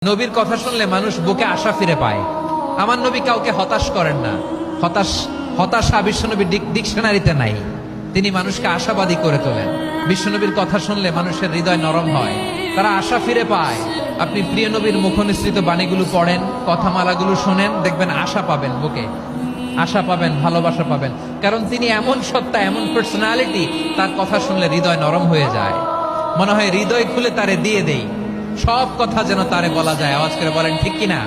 নবীর কথা শুনলে মানুষ বুকে আশা ফিরে পায়। আমার নবী কাউকে হতাশ করেন না। হতাশা বিশ্বনবীর ডিকশনারিতে নাই। তিনি মানুষকে আশাবাদী করে তোলেন। বিশ্বনবীর কথা শুনলে মানুষের হৃদয় নরম হয়, তারা আশা ফিরে পায়। আপনি প্রিয় নবীর মুখনিসৃত বাণীগুলো পড়েন, কথামালাগুলো শোনেন, দেখবেন আশা পাবেন, বুকে আশা পাবেন, ভালোবাসা পাবেন। কারণ তিনি এমন সত্তা, এমন পার্সোনালিটি, তার কথা শুনলে হৃদয় নরম হয়ে যায়। মনে হয় হৃদয় খুলে তারে দিয়ে দেই, সব কথা যেন তারে বলা যায়। আওয়াজ করে বলেন ঠিক কিনা?